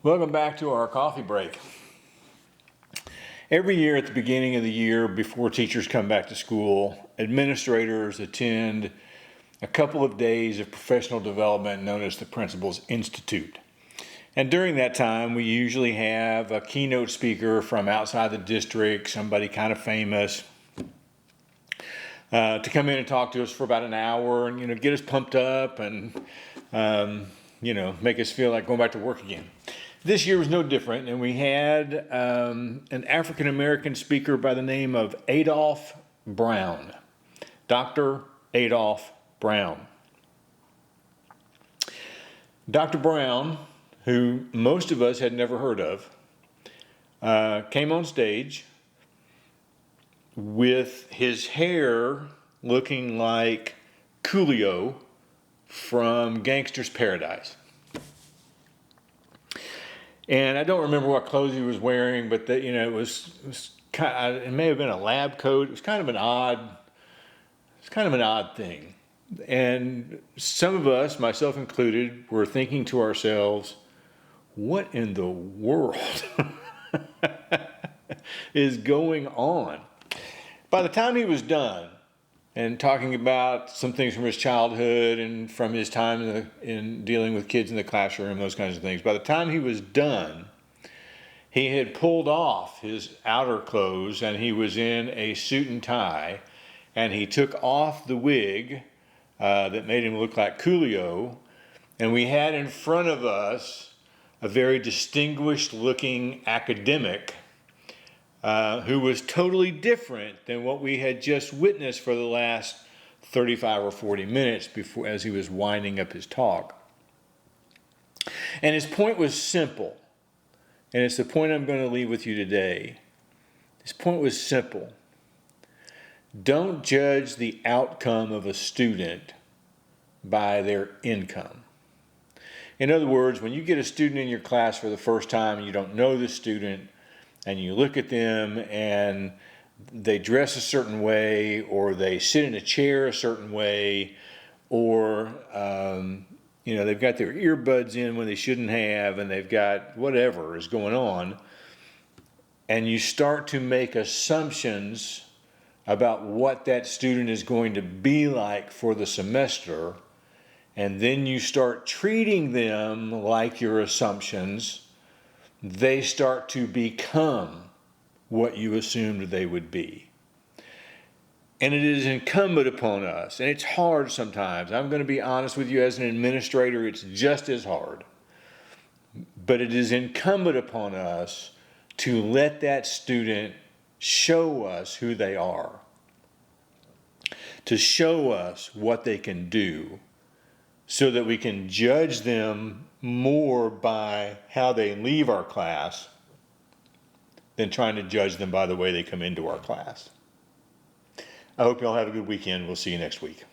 Welcome back to our coffee break. Every year at the beginning of the year, before teachers come back to school, administrators attend a couple of days of professional development known as the Principal's Institute. And during that time, we usually have a keynote speaker from outside the district, somebody kind of famous, to come in and talk to us for about an hour and, get us pumped up and, make us feel like going back to work again. This year was no different, and we had an African-American speaker by the name of Adolf Brown, Dr. Adolf Brown. Dr. Brown, who most of us had never heard of, came on stage with his hair looking like Coolio from Gangster's Paradise. And I don't remember what clothes he was wearing, but it may have been a lab coat. It was kind of an odd thing. And some of us, myself included, were thinking to ourselves, what in the world is going on? By the time he was done and talking about some things from his childhood and from his time in dealing with kids in the classroom, those kinds of things, by the time he was done, he had pulled off his outer clothes and he was in a suit and tie, and he took off the wig that made him look like Coolio, and we had in front of us a very distinguished looking academic who was totally different than what we had just witnessed for the last 35 or 40 minutes before, as he was winding up his talk. And his point was simple, and it's the point I'm going to leave with you today. His point was simple. Don't judge the outcome of a student by their income. In other words, when you get a student in your class for the first time and you don't know the student, and you look at them and they dress a certain way, or they sit in a chair a certain way, or they've got their earbuds in when they shouldn't have, and they've got whatever is going on, and you start to make assumptions about what that student is going to be like for the semester, and then you start treating them like your assumptions, they start to become what you assumed they would be. And it is incumbent upon us, and it's hard sometimes. I'm going to be honest with you, as an administrator, it's just as hard. But it is incumbent upon us to let that student show us who they are, to show us what they can do, so that we can judge them more by how they leave our class than trying to judge them by the way they come into our class. I hope you all have a good weekend. We'll see you next week.